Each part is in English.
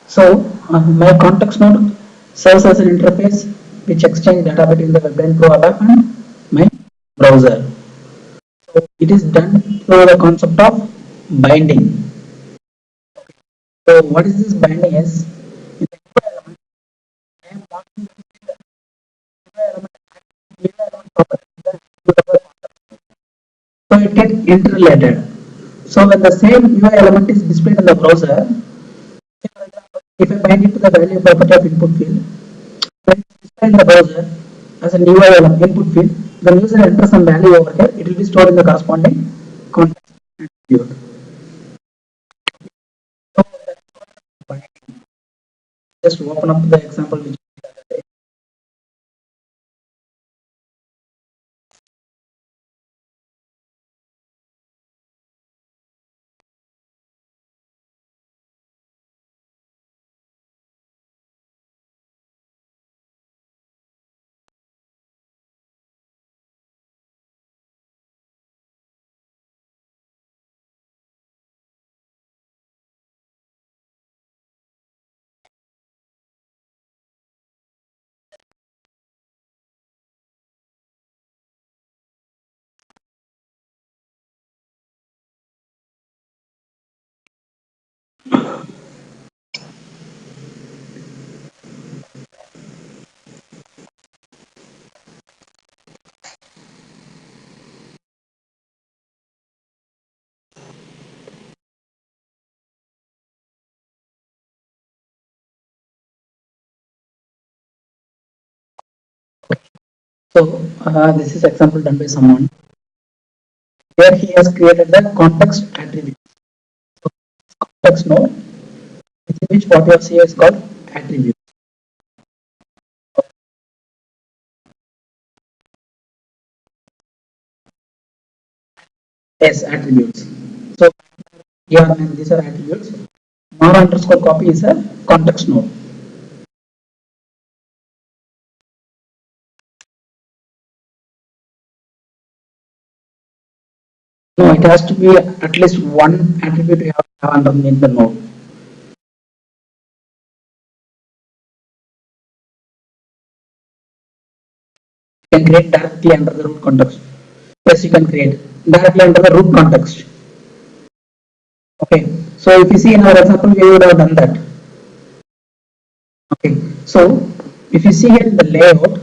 So my context node serves as an interface which exchange data between the WebDrive Pro app and my browser. So it is done through the concept of binding. So what is this binding is? In the input element, I am wanting the element property in the executable context. So it gets interrelated. So when the same UI element is displayed in the browser, for example, if I bind it to the value property of input field, when it's displayed in the browser as a UI element input field, when user enters some value over here, it will be stored in the corresponding context attribute. So just open up the example which so this is example done by someone. Here he has created the context attribute. So context node, which what you have seen is called attribute. Yes, attributes. So here and these are attributes. Mar underscore copy is a context node. No, it has to be at least one attribute you have underneath the node. You can create directly under the root context. Yes, you can create directly under the root context. Okay, so if you see in our example, we would have done that. Okay, so if you see here in the layout,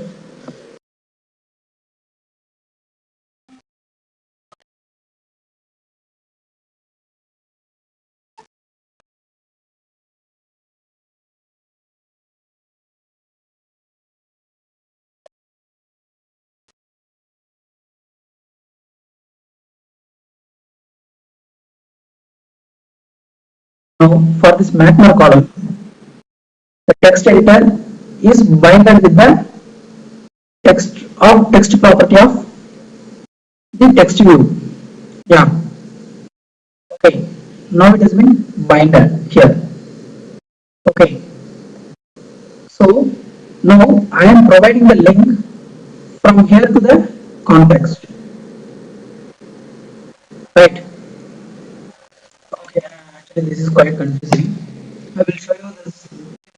now for this magma column, the text editor is binded with the text property of the text view. Yeah. Okay. Now it has been binded here. Okay. So now I am providing the link from here to the context. Right. Okay. Actually, this is quite confusing. I will show you this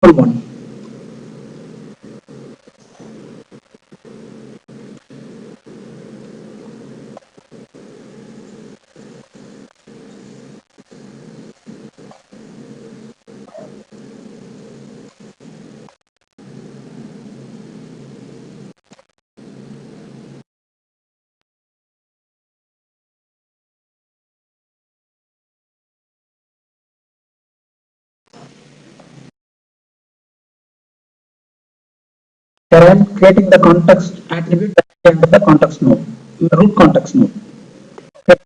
simple one. Here I am creating the context attribute under the context node, the root context node. Okay.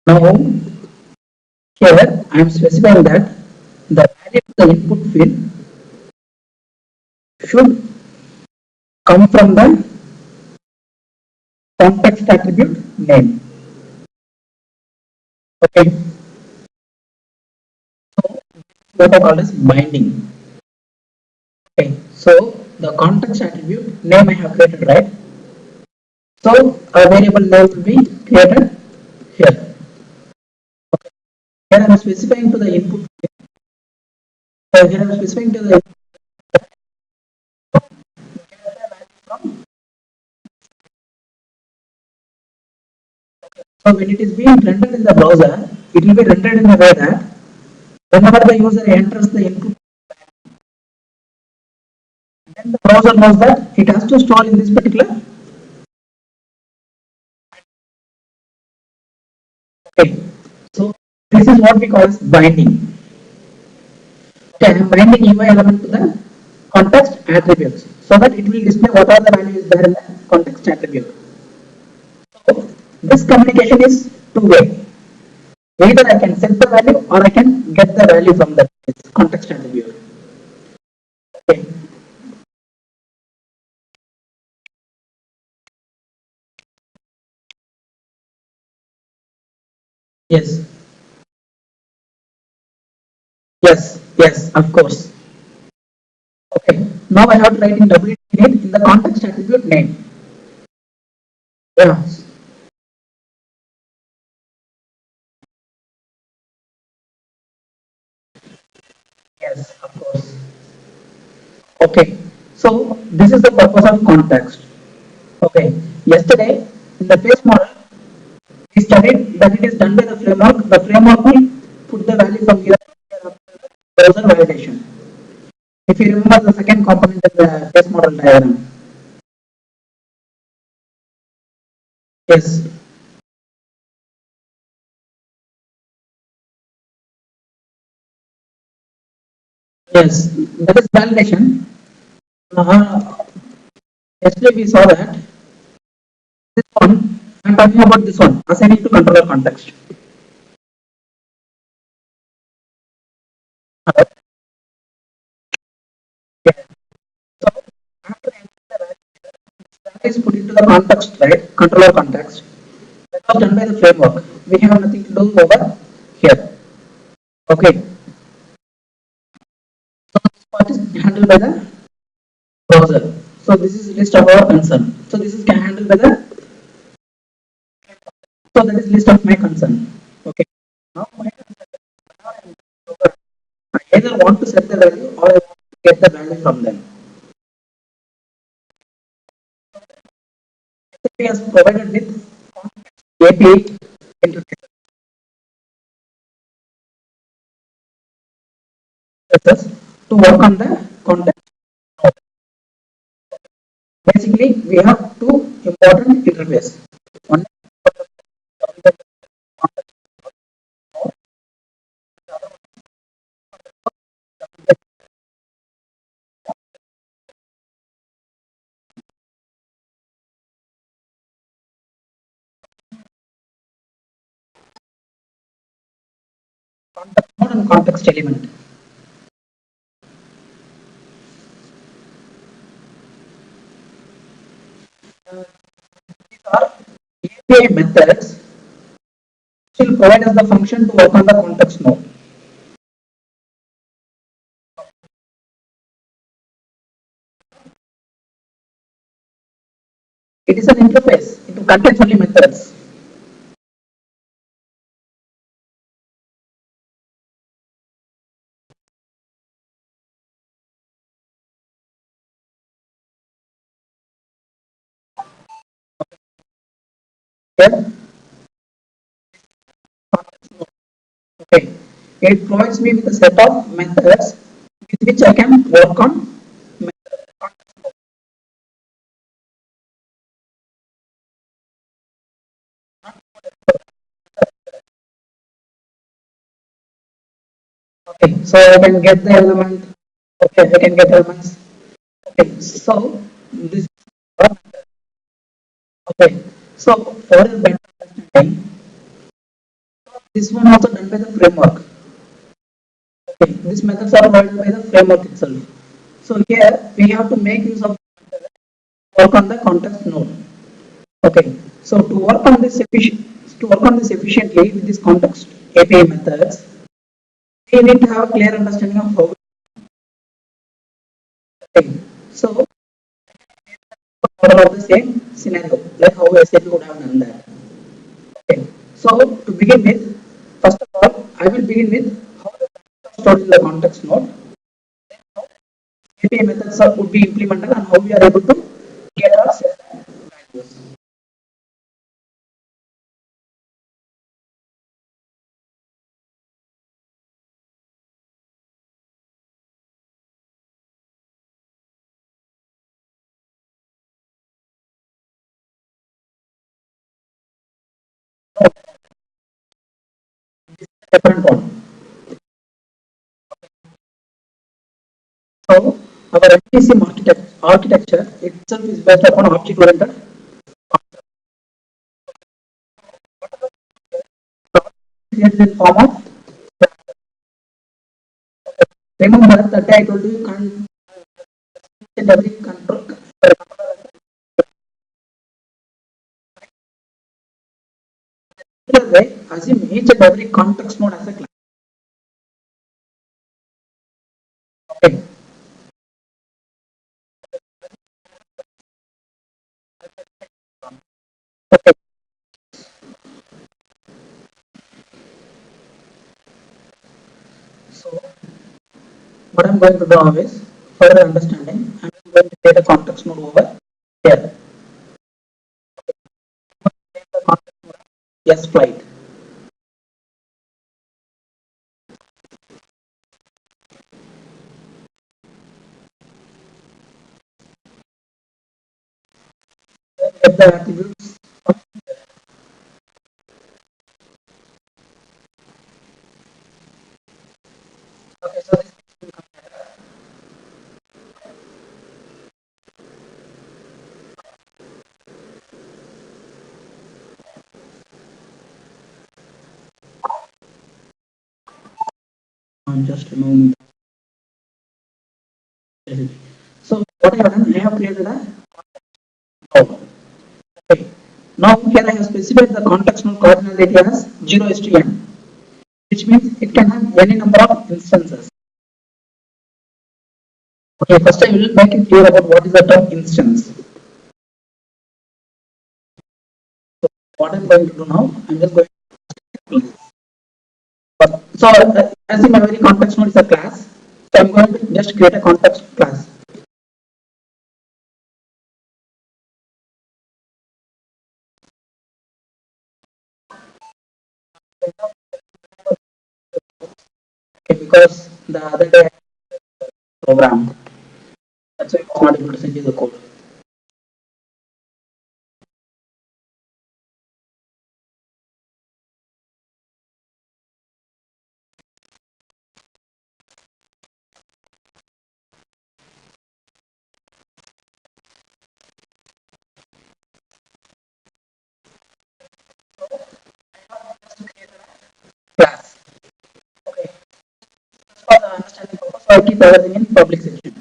Now here I am specifying that the value of the input field should come from the context attribute name. Okay. So what I call is binding. Okay. So the context attribute name I have created, right? So a variable name will be created here. Okay. Here I am specifying to the input. Here I am specifying to the input. So when it is being rendered in the browser, it will be rendered in a way that whenever the user enters the input, then the browser knows that it has to store in this particular. Okay. So this is what we call as binding. Okay, I am binding UI element to the context attributes so that it will display what are the values there in the context attribute. So this communication is two-way. Either I can set the value or I can get the value from the context attribute. Okay. Yes. Yes, of course. Okay. Now I have to write in WT name in the context attribute name. Yeah. Yes, of course. Okay. So this is the purpose of context. Okay. Yesterday in the face model, we studied that it is done by the framework. The framework will put the value from here to browser validation. If you remember the second component of the face model diagram. Yes. Yes. That is validation. Yesterday we saw that this one. I'm talking about this one. Assigning to controller context. Hello? Yeah. So after entering the value is put into the context, right? Controller context. That was done by the framework. We have nothing to do over here. Okay. So this part is handled by the browser. So this is list of our concern. So this is handled by the. So that is list of my concern. Okay. Now my concern. I either want to set the value or I want to get the value from them. SAP has provided with API interfaces to work on the context. Basically, we have two important interfaces. One context node and context element. These are API methods which will provide us the function to work on the context node. It is an interface. It contains only methods. Okay. Okay. It provides me with a set of methods with which I can work on. Okay, so I can get the element. Okay, I can get elements. Okay, so this. Okay, so for better understanding, this one also done by the framework. Okay, these methods are provided by the framework itself. So here we have to make use of work on the context node. Okay, so to work on this efficiently with this context API methods, we need to have a clear understanding of how. Okay, so for the same scenario, like how SAP would have done that. Okay. So to begin with, first of all, I will begin with how the values are stored in the context node, API methods would be implemented, and how we are able to get our set values. Different one. So our MPC architecture itself is based upon object-oriented. It is in form of, remember that I told you can every control. Similar way, assume each and every context node as a class. Okay. Okay. So what I'm going to do now is further understanding. I'm going to create a context node over here. The context node yes flight. Get the attributes. Okay, so this I'm just removing. So what I have done, I have created a node. Okay. Now here I have specified the context node cardinality as 0:n, which means it can have any number of instances. Okay, first I will make it clear about what is the term instance. So what I'm going to do now, I'm just going to so as in my very context node is a class, so I'm going to just create a context class. Okay, because the other day program, that's why I was not able to send you the code. Class. Okay. For the understanding purpose, I'll keep everything in public section.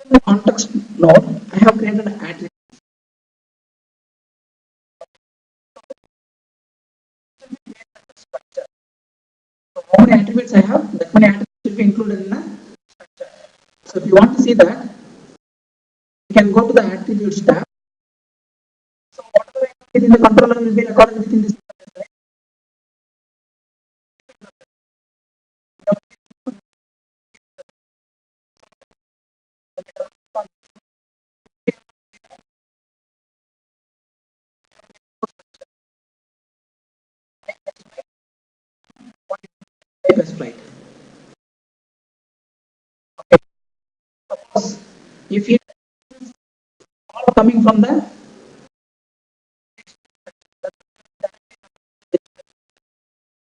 In the context node, I have created an attribute. So how many attributes I have, that many attributes will be included in the structure. So if you want to see that, you can go to the attributes tab. So whatever is in the controller will be recorded within this. Flight. Okay. Suppose if you are coming from the,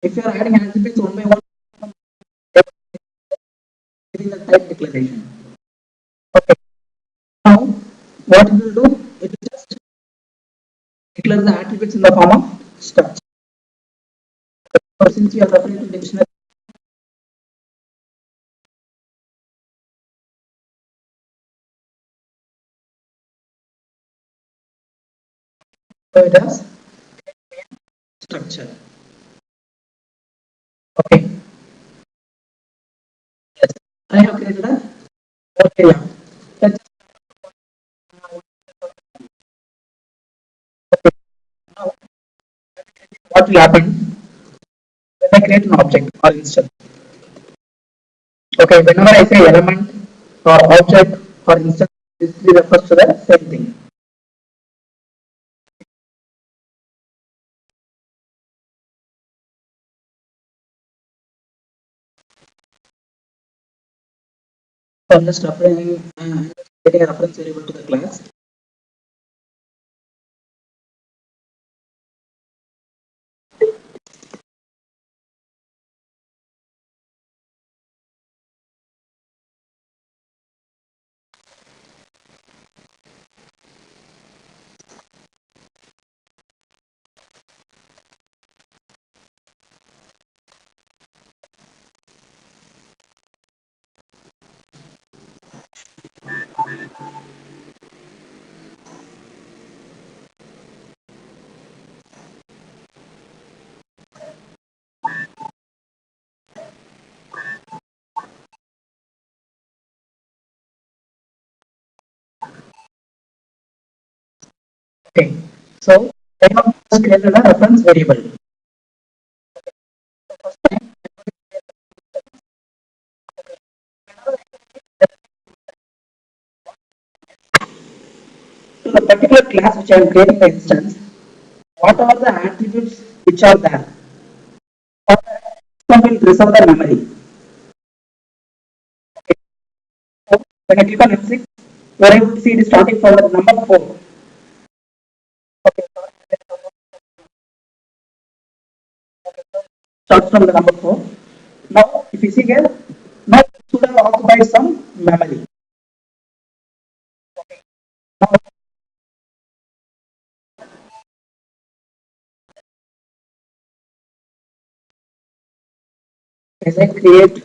if you are adding attributes one by one within the type declaration. Okay. Now what it will do, it will just declare the attributes in the form of structure. So since we are referring to dictionary, so it has structure. Okay. Yes. I have created a okay, yeah. Let's now what will happen when I create an object or instance. Okay, whenever I say element or object or instance, this refers to the same thing. So I'm just referring, getting a reference variable to the class. Okay, so I have just created a reference variable. To the particular class which I am creating the instance, what are the attributes which are there? Or some will reserve the memory. So when I click on F6, where I would see it is starting from the number 4. Okay, starts from the number 4. Now, if you see here, now it should have occupied some memory. Now, as I create,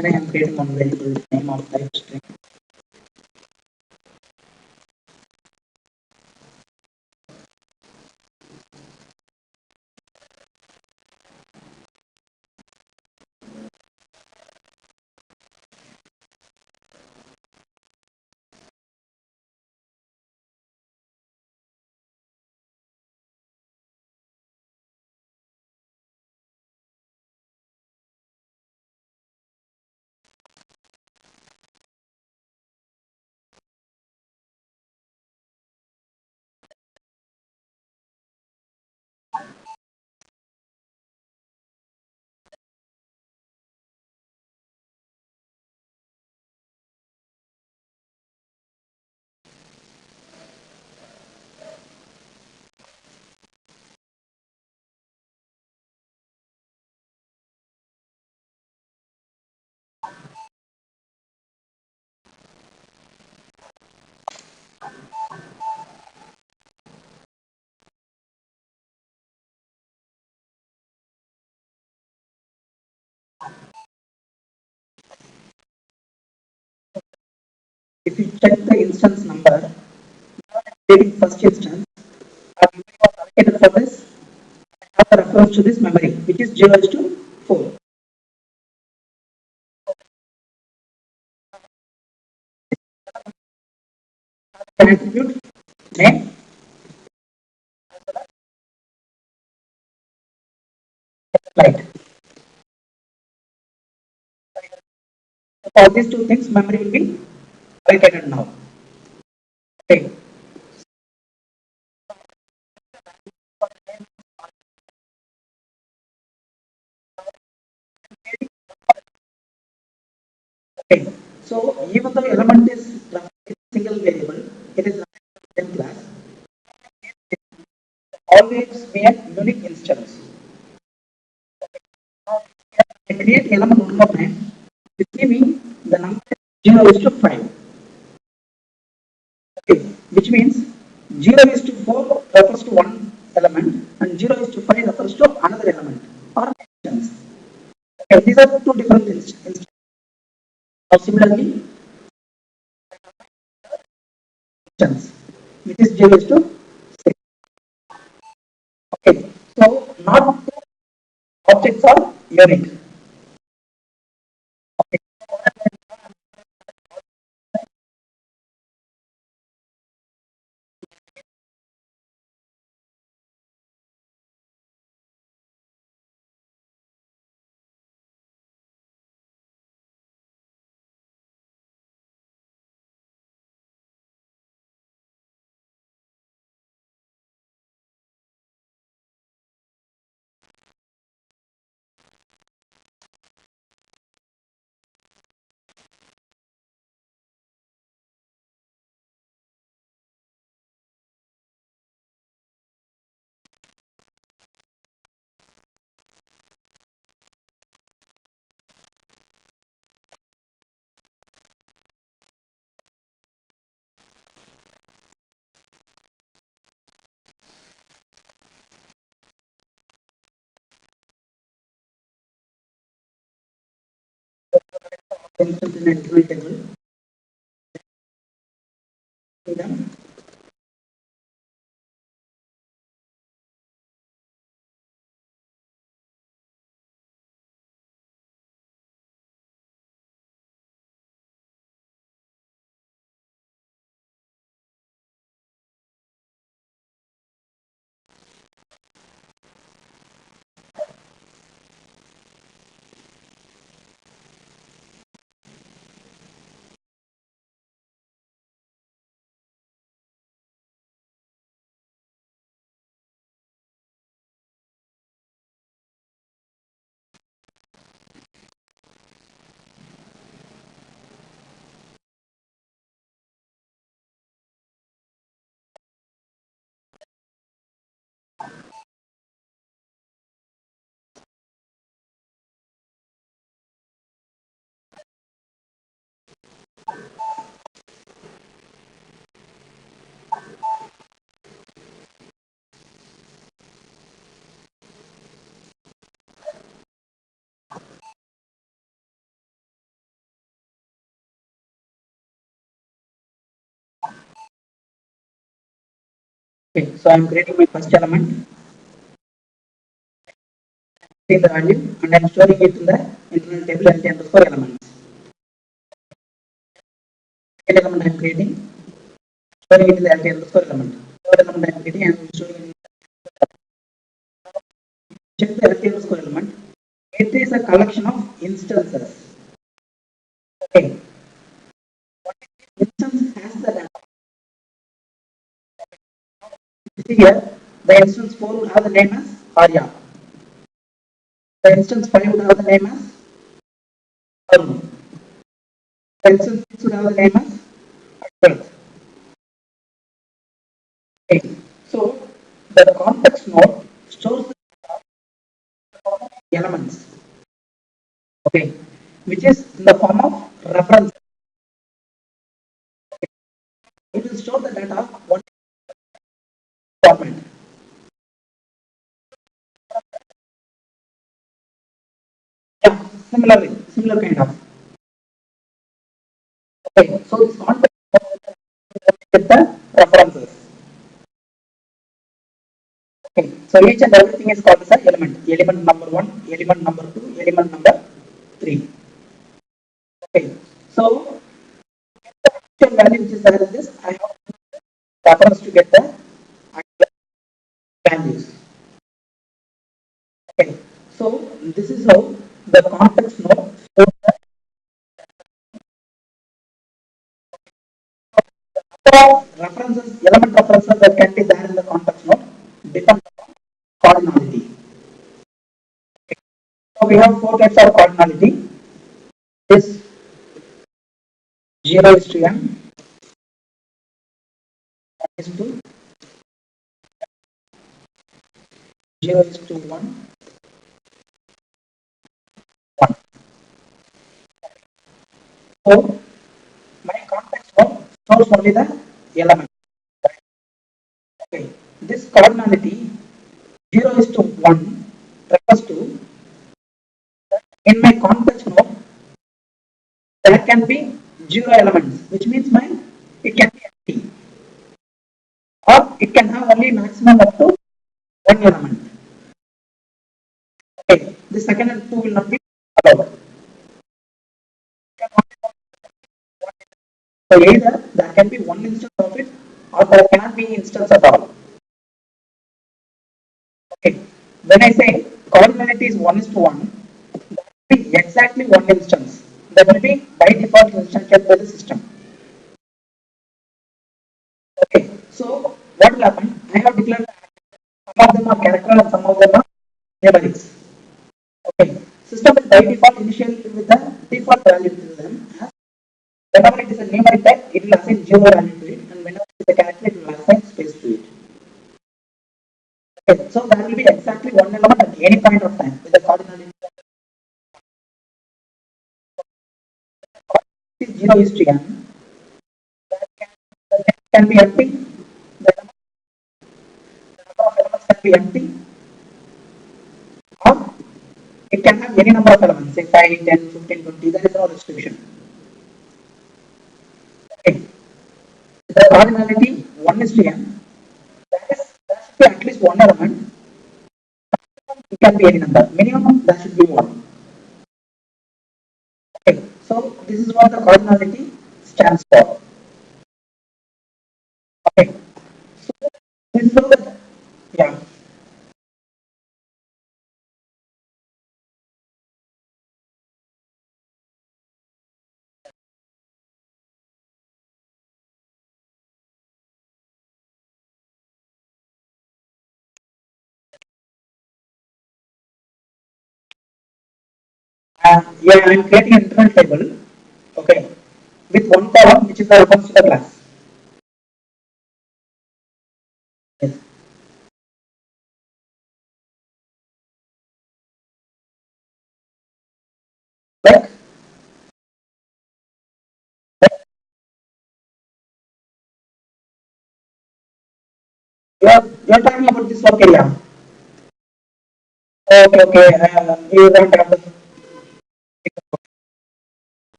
I am creating one variable name of type string. If you check the instance number, creating first instance, our memory was allocated for this, have a reference to this memory, which is 0 to 4. Can attribute name, light. For these two things, memory will be allocated now. Okay. Okay. So even though element is a single variable, it is not in the same class. Always be a unique instance. Now, I create element one more time. It's giving the number 0 is to 5. Okay. Which means 0 is to 4 refers to one element and 0 is to 5 refers to another element or instance. Okay, these are two different instances. Now similarly, instance which is 0 is to 6. Okay, so not two objects are unique. Okay. Instance in a different table. Then, okay, so I am creating my first element, take the value, and I am storing it in the internal table as underscore elements. Second element I am creating, storing it in the underscore element. Third element I am creating and storing it in check the underscore element. It is a collection of instances. Okay, instance has the data. Here, the instance 4 would have the name as Arya. The instance 5 would have the name as Arun. The instance 6 would have the name as Ashwat. Okay. So, the context node stores the elements, okay, which is in the form of reference. It will store the data one format. Yeah, similar kind of. Okay, so this context with the references. Okay, so each and everything is called as an element. Element number one, element number two, element number three. Okay, so the value which is there in this, I have reference to get the values. Okay, so this is how the context node stores the references, element references that can be there in the context node depend on cardinality. So we have four types of cardinality. This 0 is to m, 1 is to 0 is to 1, 1. So my context node stores only the element. Okay, this cardinality 0 is to 1 refers to in my context node there can be 0 elements, which means my it can be empty or it can have only maximum up to one element. Okay, the second and two will not be allowed. So either there can be one instance of it or there cannot be instance at all. Okay, when I say cardinality is 1 is to 1, that will be exactly one instance. That will be by default instantiated by the system. Okay, so what will happen? I have declared some of them are character and some of them are numerics. Okay, system will by default initiate with the default value to them. Whenever it is a numeric type, it will assign 0 value to it, and whenever it is a character, it will assign space to it. Okay, so there will be exactly one element at any point of time with the cardinality is 0 is to n. That can be empty. The number of elements can be empty, or it can have any number of elements, say 5, 10, 15, 20. There is no restriction. Okay, the cardinality 1 is to n. There should be at least one element. It can be any number. Minimum, there should be one. Okay, so this is what the cardinality stands for. Okay, so this is the yeah. Yeah, I'm creating an internal table. Okay, with one column which is the reference to the class. Yes. Like you're talking about this work area. Okay, okay. You don't have the.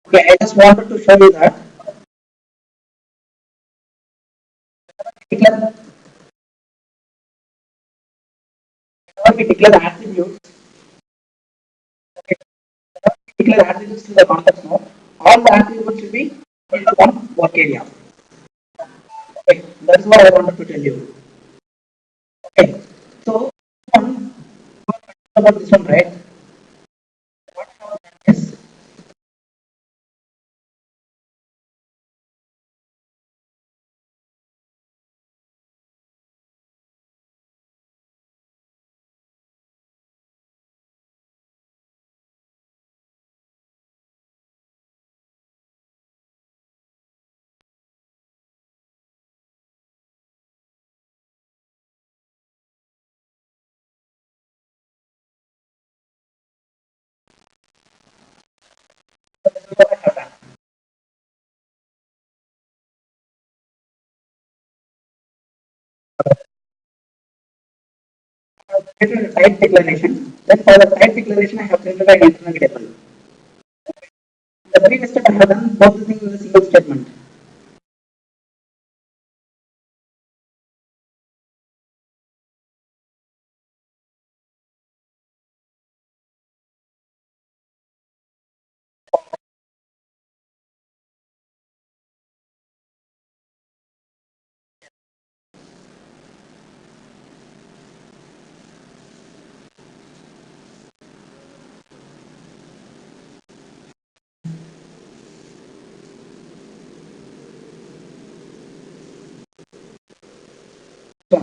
Okay, I just wanted to show you that. Declare, we declare the attributes. Okay, declare attributes to the context node. All the attributes will be into one work area. Okay, that's what I wanted to tell you. Okay, so one about this one, right? Yes. So this is what I have done. I have created a type declaration. Then for the type declaration, I have created an internal table. The previous step I have done both the things in a single statement. So,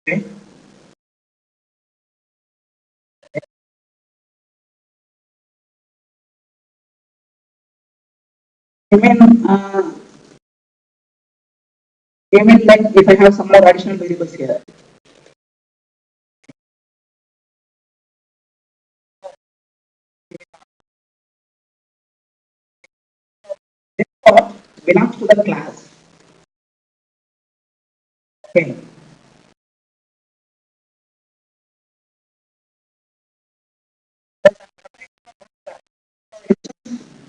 okay. You mean, you mean like if I have some more additional variables here? What belongs to the class. Okay.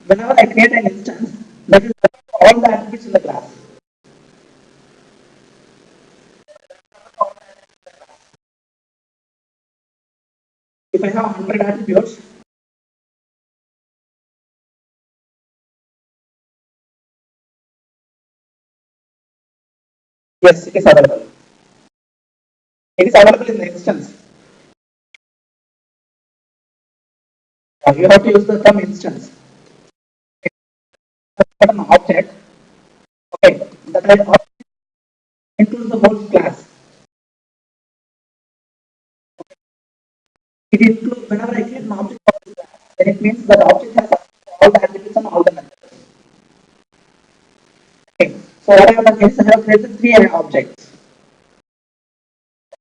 Whenever I create an instance, that is all the attributes in the class. If I have 100 attributes, yes, it is available. It is available in the instance. You have to use the term instance. An object, okay, that object includes the whole class. It includes whenever I create an object of this class, then it means that the object has all the attributes and all the methods. Okay, so what I have done is I have created three objects.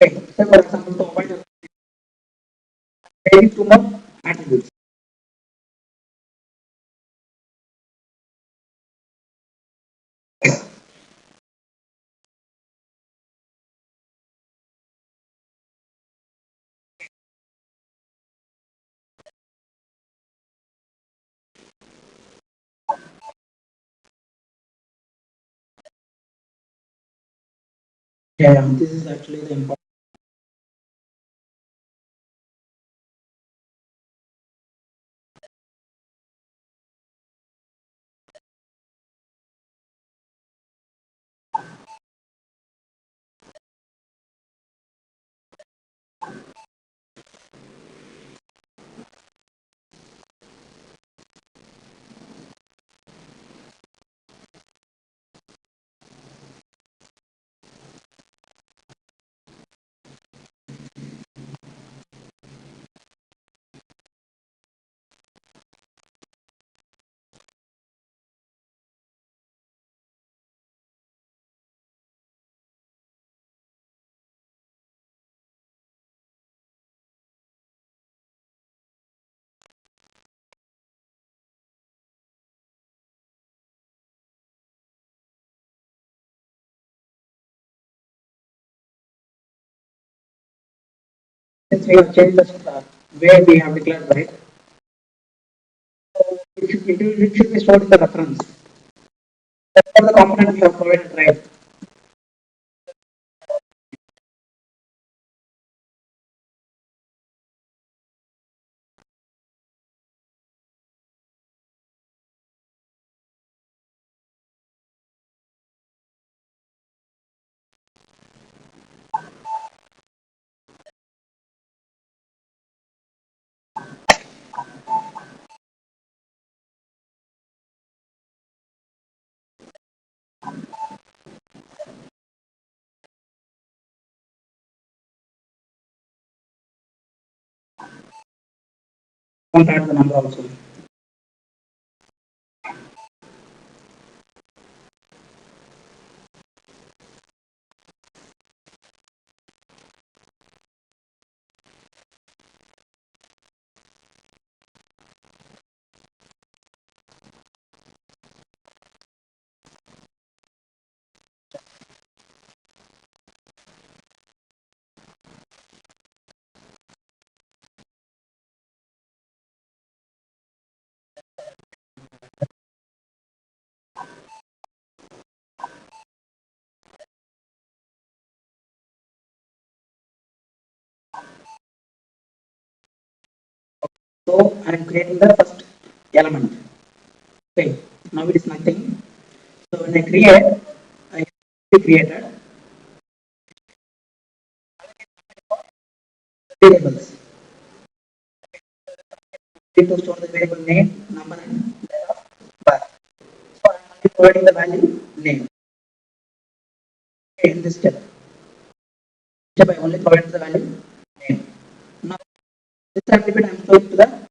Okay, so for example, to avoid creating two more attributes. Yeah, this is actually the important. Since we have changed the way we have declared, right? It should be stored in the reference. That's for the component we have provided, right? Don't add the number also. So I am creating the first element. Okay, now it is nothing. So when I create, I created variables. Need to store the variable name, number, and bar. So I am only providing the value name. Okay, in this step I only provide the value name. Now this attribute I am storing to the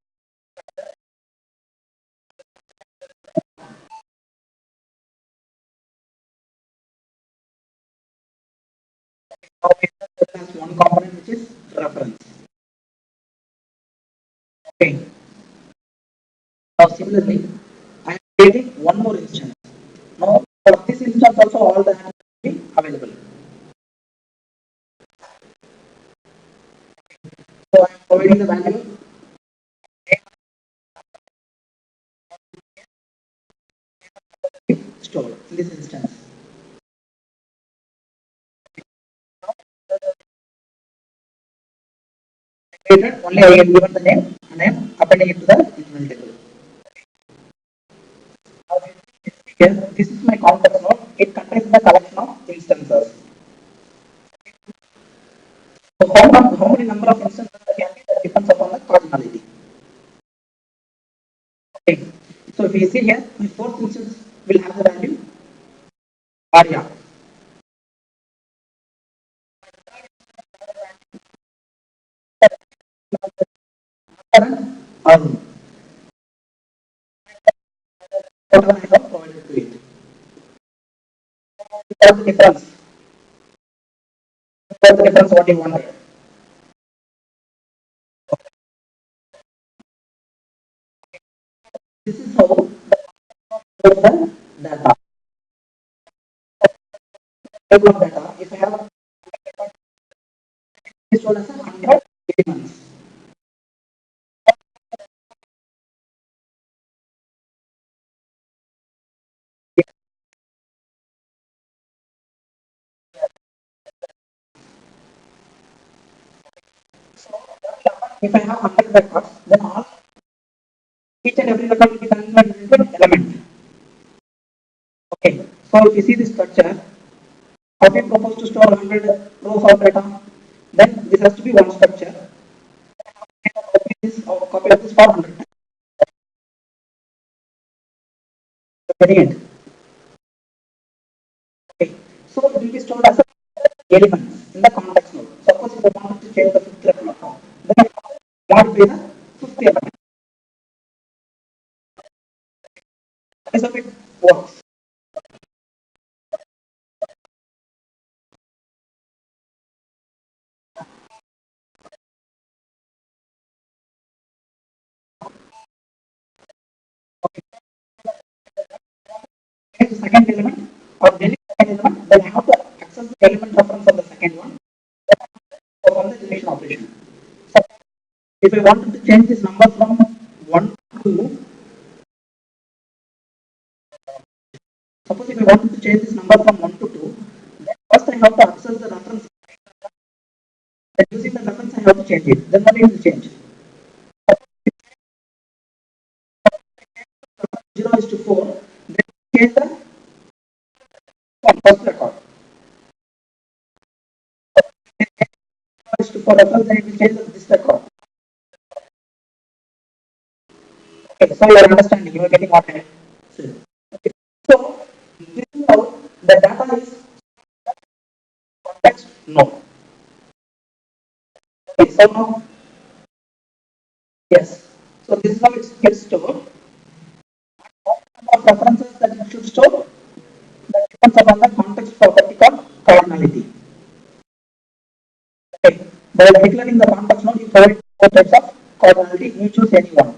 one component which is reference. Okay. Now similarly, I am creating one more instance. providing the value stored in this instance. Created only I am given the name and I am appending it to the internal table. Here, this is my context node. It contains the collection of instances. So how many number of instances there can be, that depends upon the cardinality. Okay. So if you see here, my fourth instance will have the value Arya. Arun. Whatever I have provided to it. Without the difference. Without the difference, what you want here. This is how the data. Table of data. If I have this one as a 100 elements. If I have 100 records, then all each and every record will be converted into an element. Okay. So if you see this structure, if we propose to store 100 rows of data, then this has to be one structure. Copy of this for 100. Getting it? Okay. So it will be stored as a elements in the context node. Suppose if I wanted to change the fifth element, then I modify the fifth element. That is how it works. Change the second element or delete the second element, then I have to access the element reference of the second one from the deletion operation. So if I wanted to change this number from 1 to, suppose if I wanted to change this number from 1 to 2, then first I have to access the reference. Then using the reference I have to change it. Then what it will change? 0 is to 4, then change the first record. 0 is to 4 reference, then it will change this record. Okay, so you are understanding, you are getting what I said. Okay. So this is how the data is context node. Okay, so now, yes. So this is how it gets stored. Of references that it should store, that depends upon the context property called cardinality. Okay. By declaring the context node, you provide four types of cardinality. You choose any one.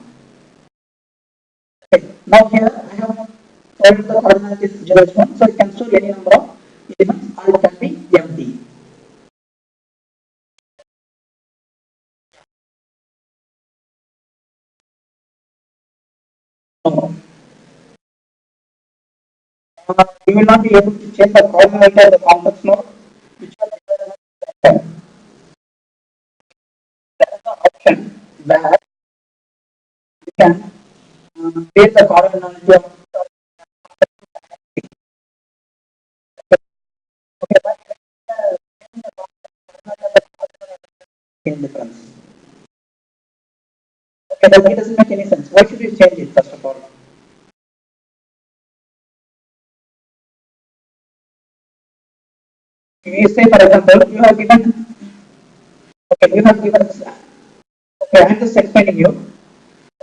Okay. Now here I have provided the cardinality is 0 is 1, so it can store any number of elements and it can be empty. No. You will not be able to change the cardinality of the context node, which are declared as that is the option where you can create the cardinality of in difference. Okay, it doesn't make any sense. Why should we change it first of all? If you say, for example, you have given, okay, you have given, okay, I'm just explaining you.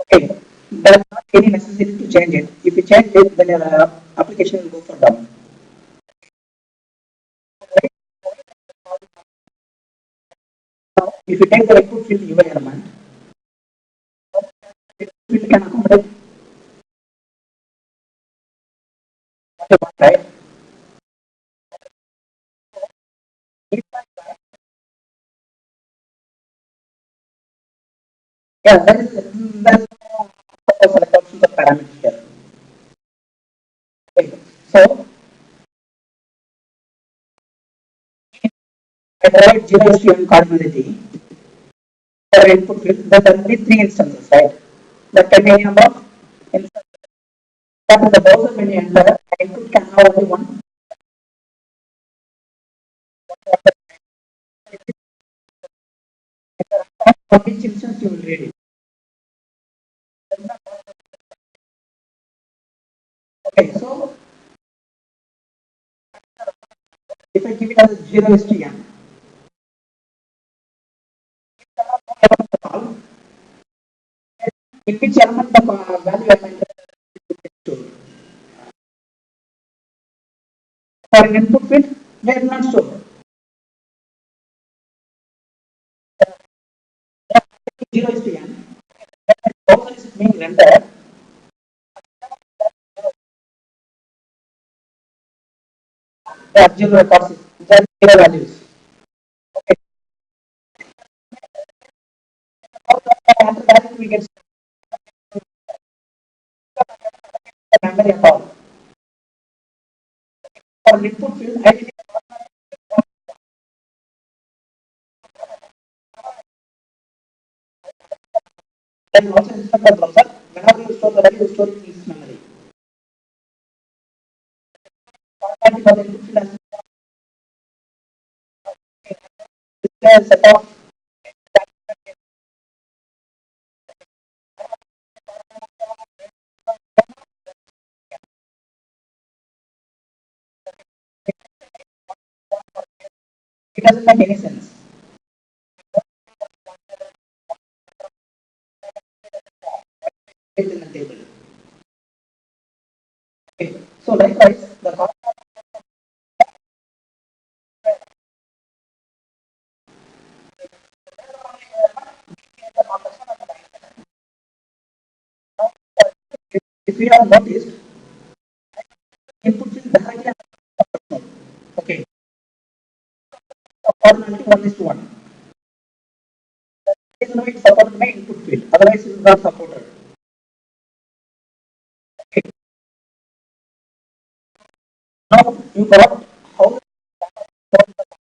Okay, there is not any necessity to change it. If you change it, then your application will go for down. Now, if you take the input field UI element, it field can accommodate what you want, right? If Yeah, that is no select options of parameters here. Okay. So I provide 0 to m cardinality for input field, then there will be three instances, right? That can be any number of instances. But in the browser when you enter, the input can have only one for which instance you will read it. Okay, so if I give it as 0 to m, in which element the value am I stored? For an input field, they are not stored. 0 to n, browser is being rendered, the observer records it, 0 values. Okay, after that we get the memory at all. For an input field, I can also instruct the browser, whenever you store the value, you store it in this memory. For the input field as a set of it doesn't make any sense. It's in the table. Okay. So likewise, the if we have noticed input field directly okay, ordinarily 1:1. Reason why it supported my input field, otherwise it is not supported. Okay. Now you got how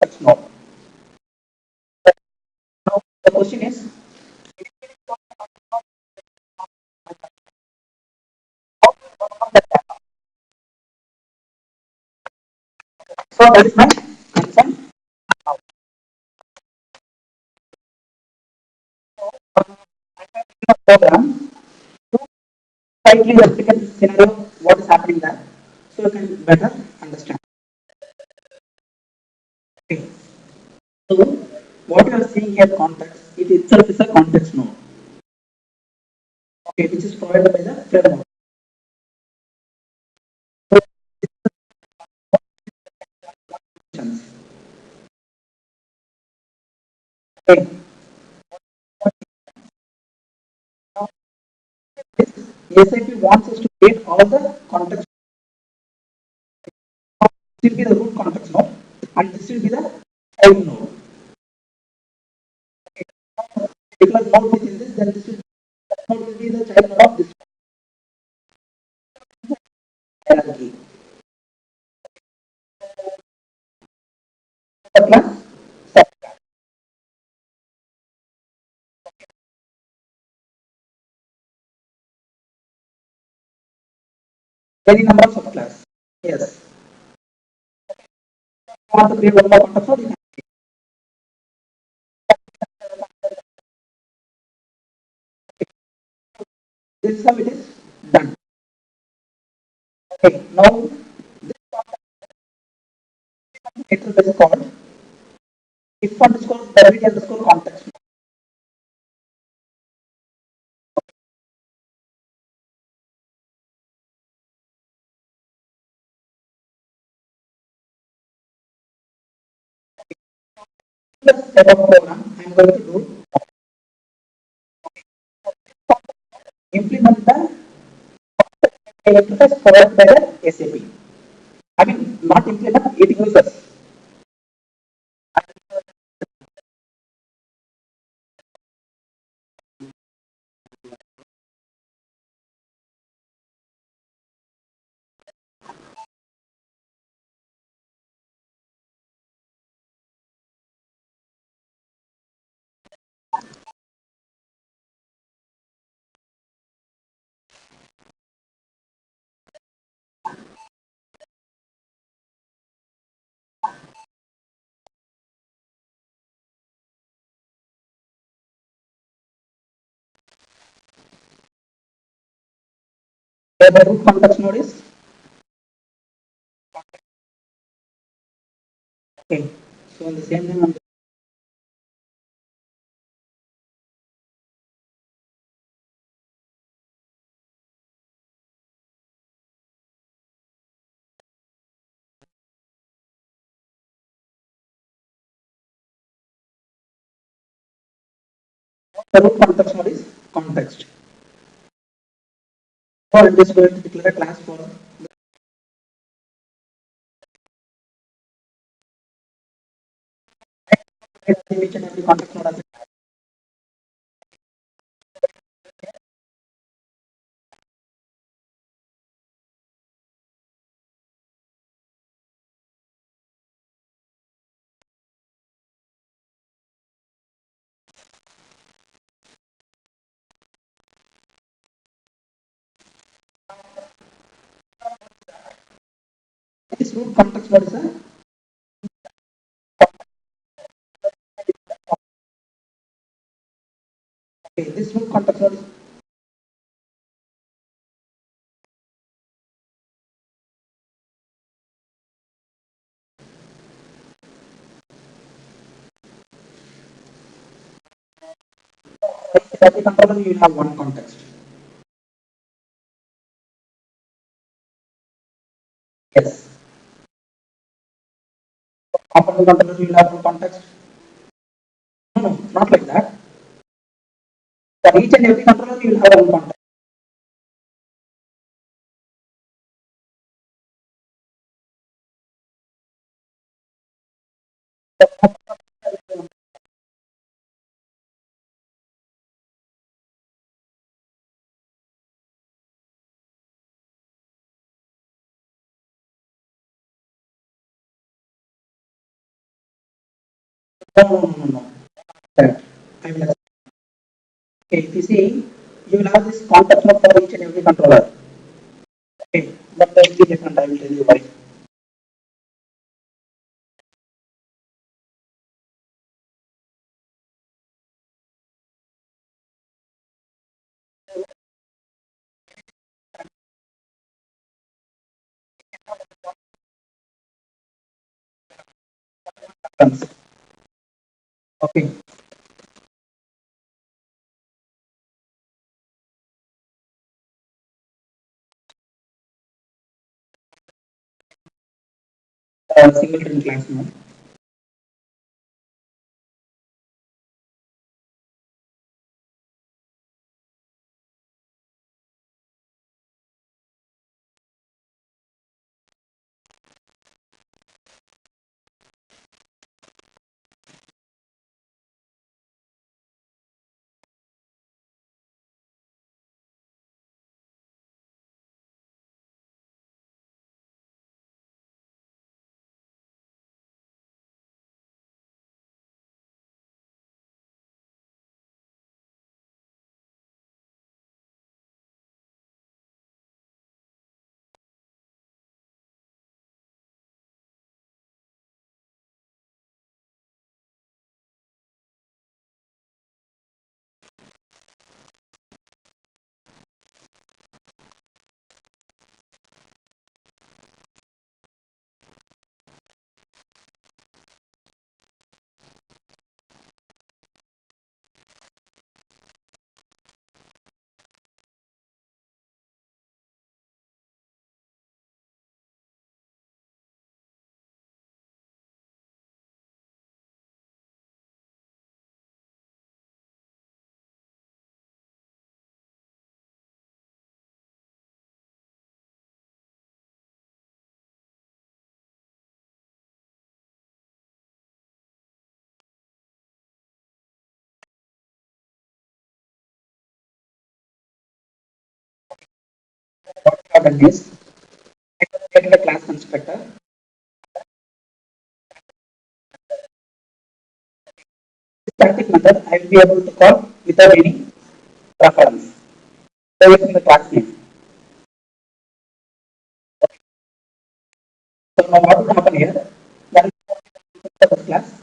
that's not. Now the question is so that is my concern. Program slightly replicate the scenario what is happening there so you can better understand. Okay. So what you are seeing here context, it itself is a context node. Okay, which is provided by the framework. So, okay. SAP wants us to get all the context. This will be the root context node, and this will be the child node. Because node within this, then this node will be the child node of this hierarchy. Subclass, subclass. Any number of subclass. Yes. If you want to create one more context node, you can. This is how it is done. Okay. Now interface is called if underscore priority underscore context. This type of program I am going to do implement the interface provided by the SAP. I mean, not implement, it uses. where the root context node is okay. So in the same name, the root context node is context. So I'm just going to declare a class for each and every context node as a this root context node is a okay. This root context node is every controller you will have one context. Yes. After the controller you will have one context. No, no, not like that. For each and every controller you will have one context. No, no, no, no, no. That I will explain. Okay, if you see, you will have this context node for each and every controller. Okay, but that will be different. I will tell you why. Okay, singleton class node. What I have done is I have created a class constructor. This static method I will be able to call without any reference. So using the class name. So now what will happen here? That is the class.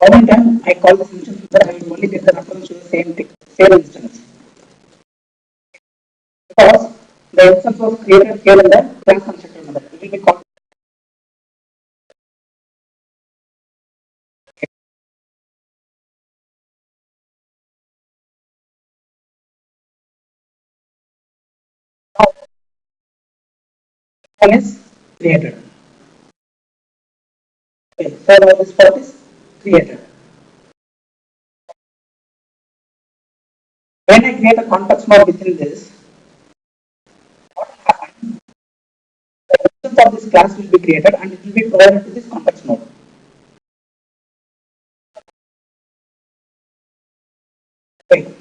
Every time I call this instance method, I will only get the reference to the same thing, same instance. Because the instance was created here in the class constructor method. It will be called one is created. Okay, so now this part is created. When I create a context node within this, what will happen? The instance of this class will be created and it will be provided to this context node. Okay,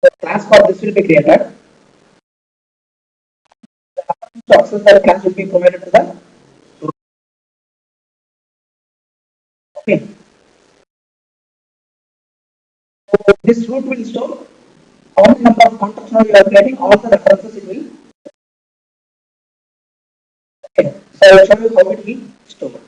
the class for this will be created. So access the class will be provided to the root. Okay. So this root will store how many number of context node you are creating, all the references it will. Okay. So I will show you how it will store.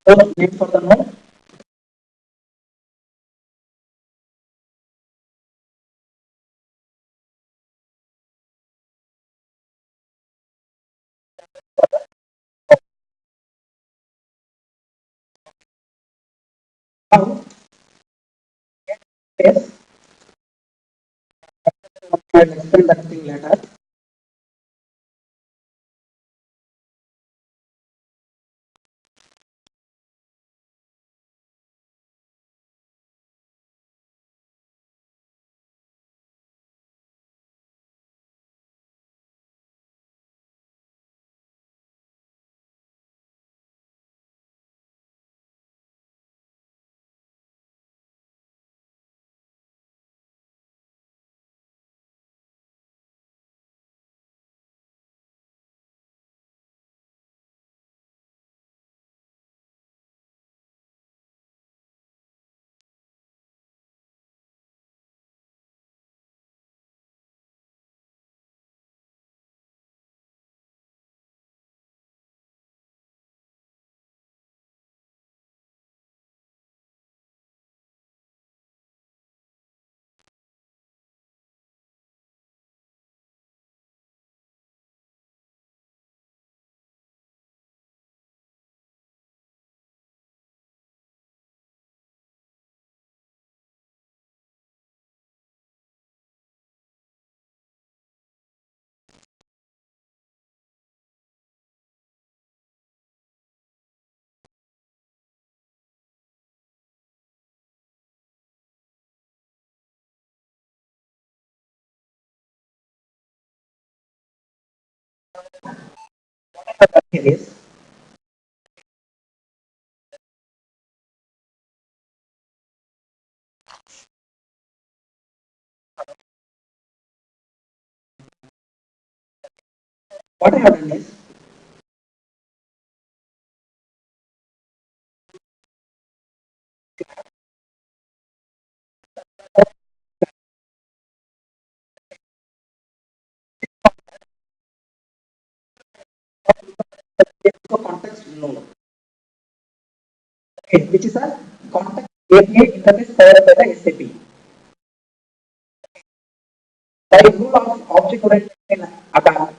So name for the node. Now yes, I will explain that thing later. Here is what I have done is for context node, okay, which is a context API interface powered by the SAP. By rule of object oriented in ABAP,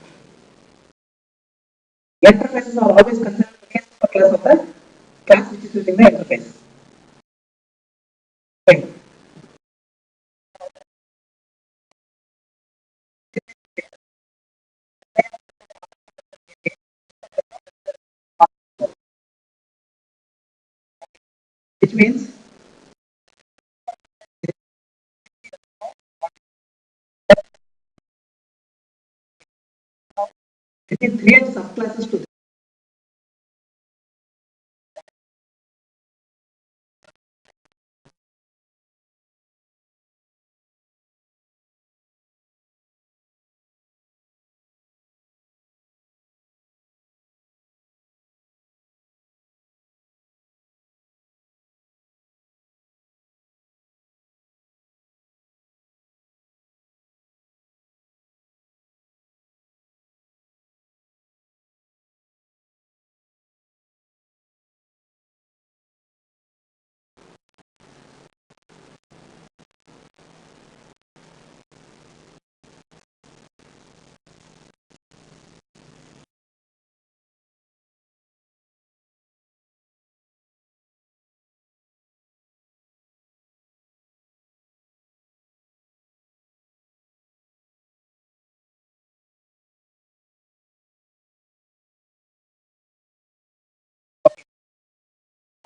interfaces are always considered the case of a class of the class which is using the interface. Okay. Which means we can create subclasses to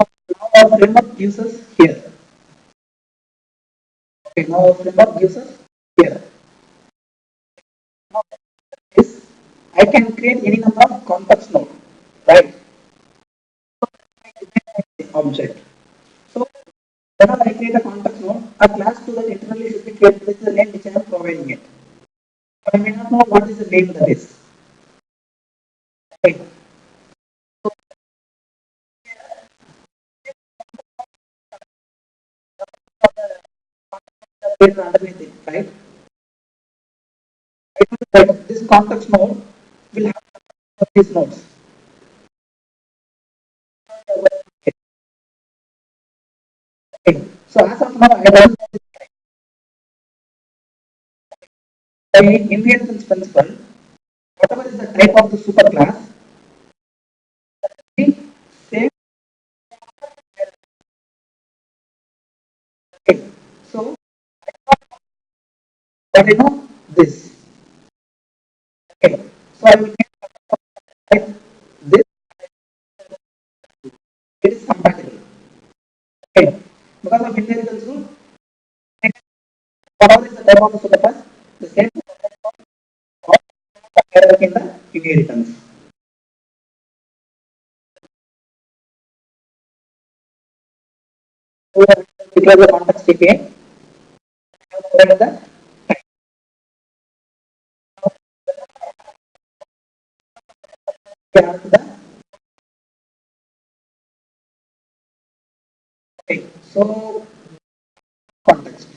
Now our framework gives us here. Okay, now our framework gives us here. Now this I can create any number of context node, right? Object. So whenever I create a context node, a class to that internally should be created with the name which I am providing it. But I may not know what is the name that is. Okay. Underneath it, right? That this context node will have these nodes. Okay. So as of now, I don't by inheritance principle, whatever is the type of the superclass, the same. Okay. So but I know this. Okay. So I will type this. It is compatible. Okay. Because of inheritance rule, whatever is the type of the superclass, the same hierarchy in the inheritance. So declare the context API. The the okay. So context.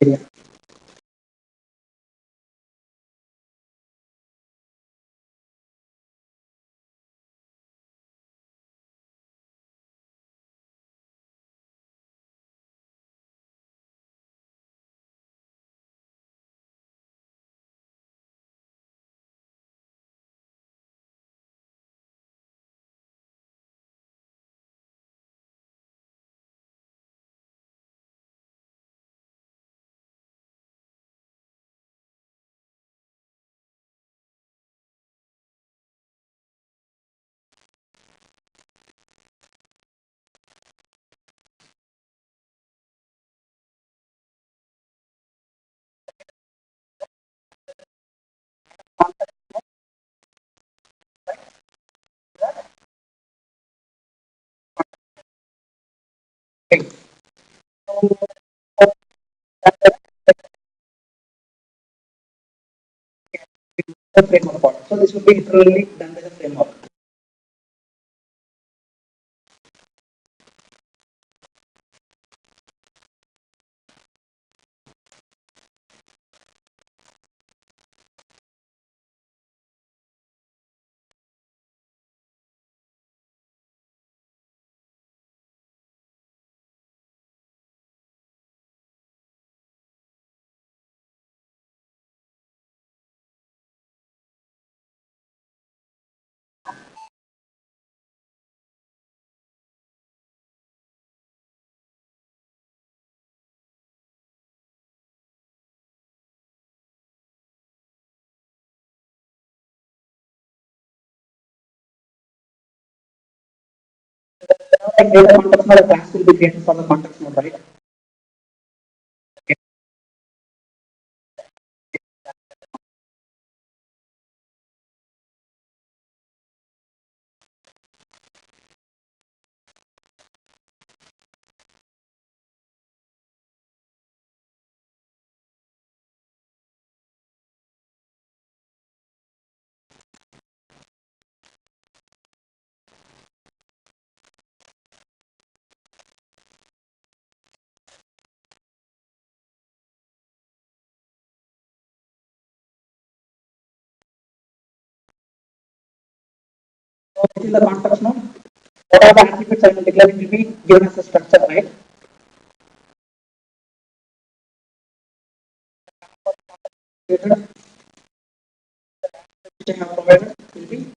Area. Okay. The framework part. So this will be literally done by the framework. create a context node, a class will be created for the context node, right? So this is the context node. What are the attributes I will declare? It will be given as a structure, right? Created, which I have provided will be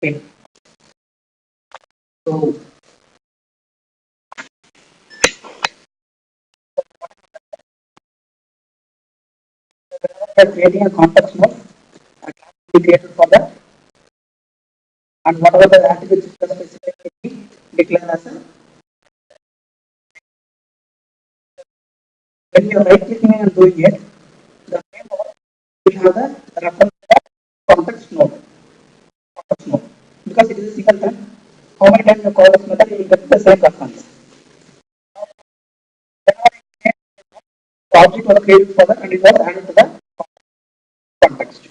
okay. So we are creating a context node, a class will be created for that, and whatever the attributes specific will be declared as a. When you are right clicking and doing it, the same node will have the reference to the context node, because it is a single time. How many times you call this method, you will get the same reference. The object was created for that and it was added to the context.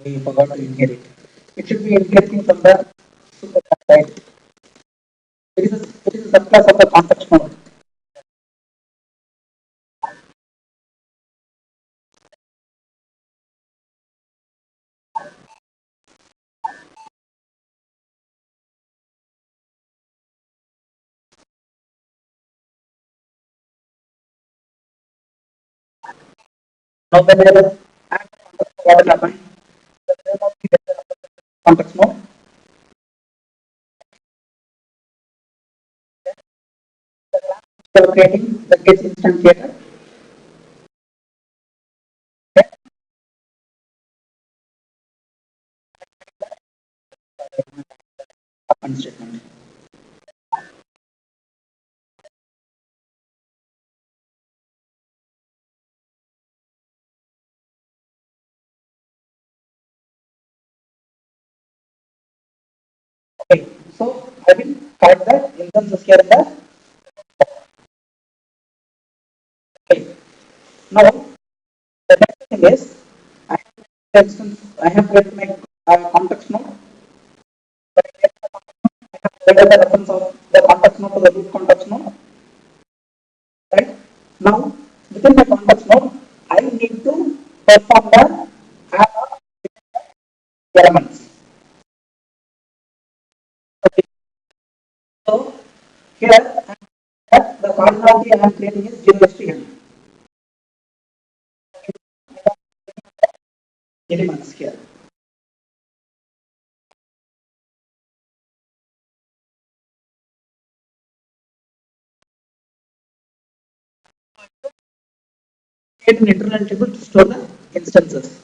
We forgot to inherit. It should be inheriting from the superclass side. It is a subclass of the context node. Now when I will add the context, what will happen? The name of the context node, the class which you are creating that gets instantiated. Then append statement. Okay, so I will type the instances here in the. Okay, now the next thing is I have created my context node. That is the reference of the context node to the root context node. Right? Now, within the context node, I need to perform the add of elements. Okay. So, here, the cardinality I am creating is 0 to n elements here. Create an internal table to store the instances.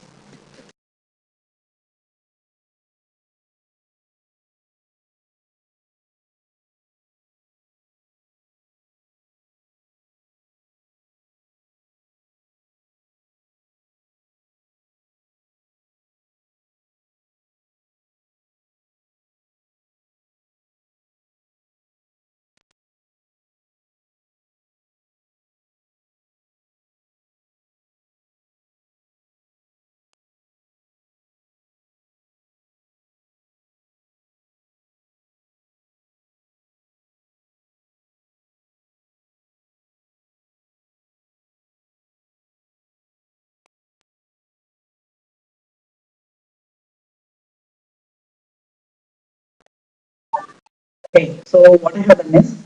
Okay, so what I have done is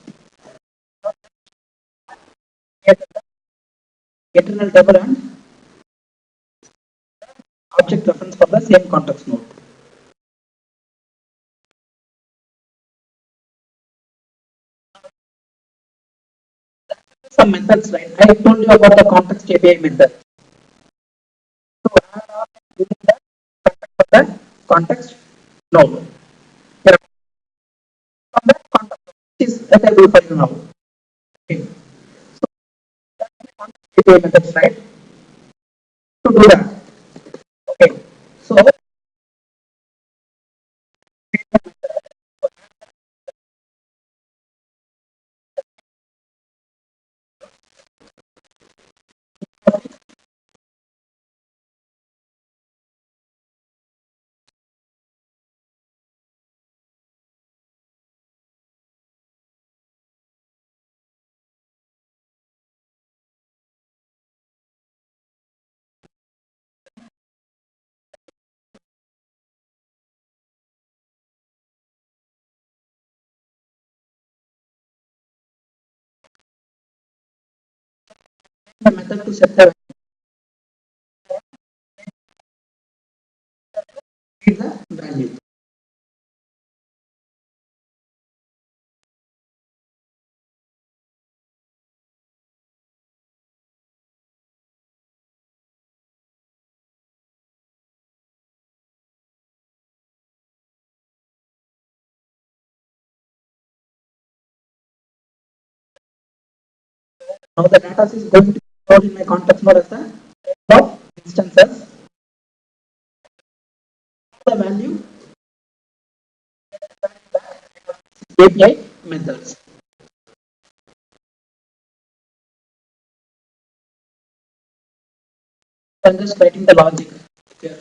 get the internal table and object reference for the same context node. Some methods, right? I told you about the context API method. So add on within the context node. Here, from that context node is available for you now. Okay. So context API methods, right? To do that. Okay. So the method to set the value. Now the data is going to be stored in my context node as the of instances. The value API methods. I'm just writing the logic here.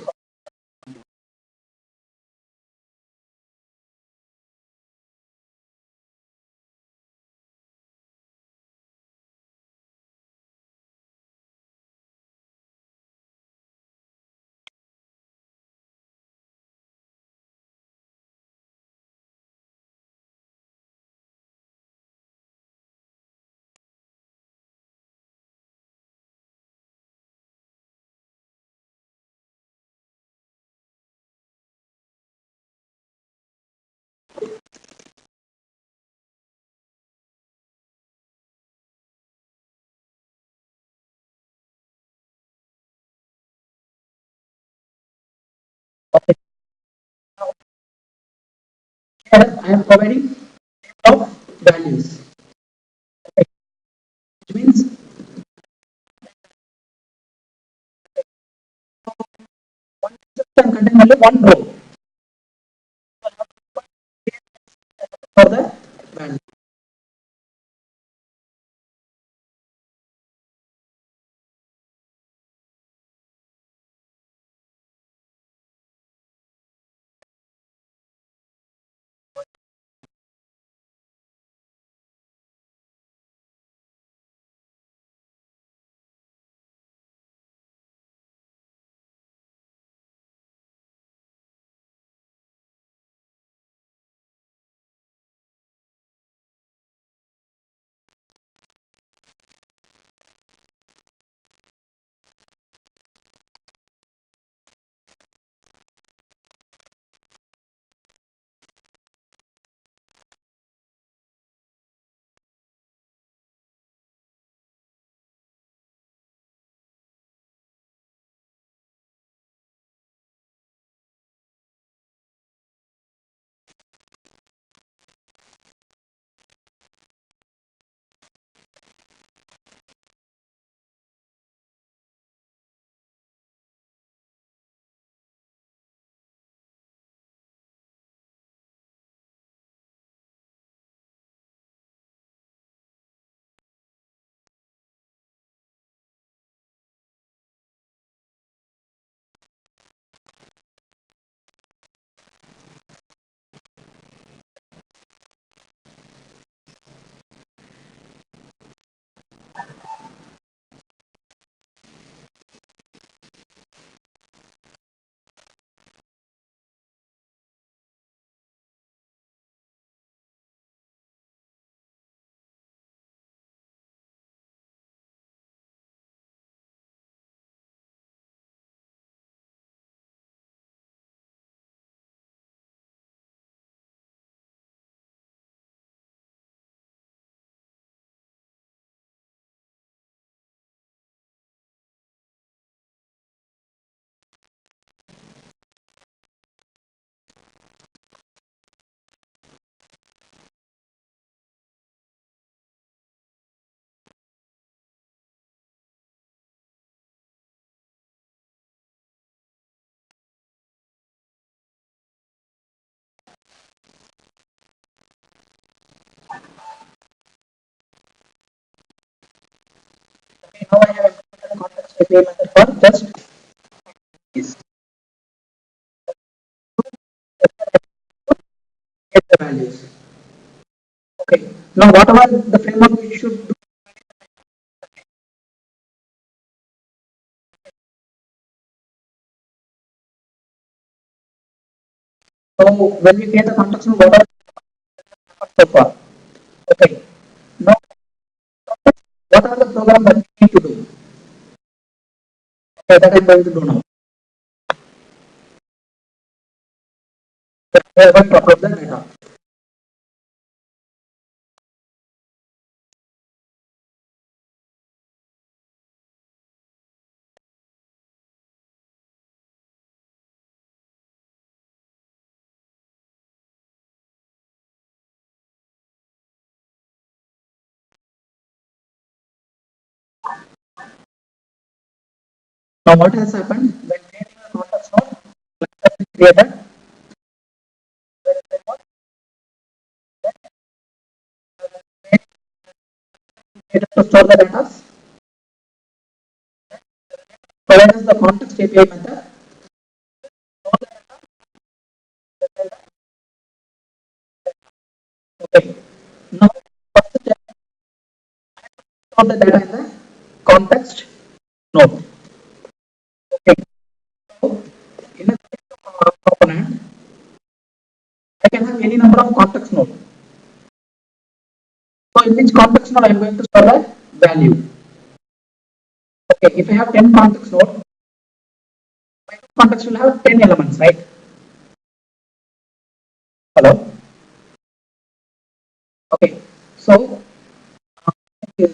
Okay. Here I am providing of values. Okay. Which means one system contain only one row for the value. now I have implemented a context API method for just this. Get the values. Okay. Now whatever the framework we should do. So when we create the context, what are so far? Okay. Now what are the programs that we need to do? Okay, that I'm going to do now. We are going to upload the data. Now what has happened when creating a context node? Has been created. There is a framework created to store the data. Provide us the context API method. Okay. Now first step, store the data in the context node. Okay. So in a component, I can have any number of context nodes. So in which context node I am going to store the value. Okay, if I have 10 context nodes, my context will have 10 elements, right? Hello? Okay, so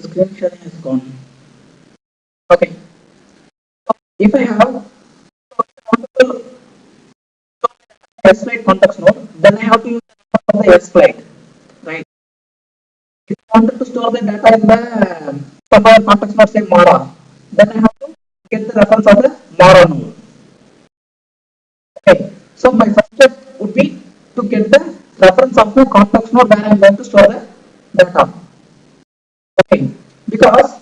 screen sharing is gone. Okay, so if I have multiple SFlight context node, then I have to use the SFlight, right? If I wanted to store the data in the some other context node, say Mara, then I have to get the reference of the Mara node. Okay, so my first step would be to get the reference of the context node where I am going to store the data. Okay, because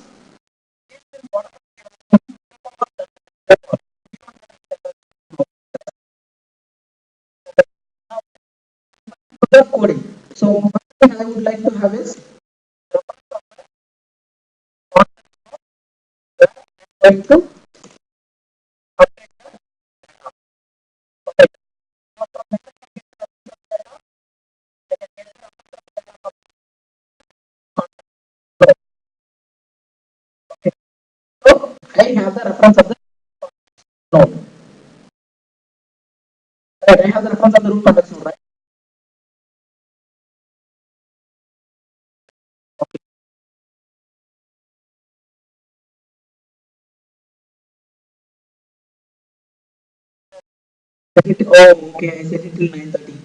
the coding. So one thing I would like to have is going to so I have the reference of the node. Right, I have the reference of the root context node, right? Set it, oh, okay, I set it till 9:30.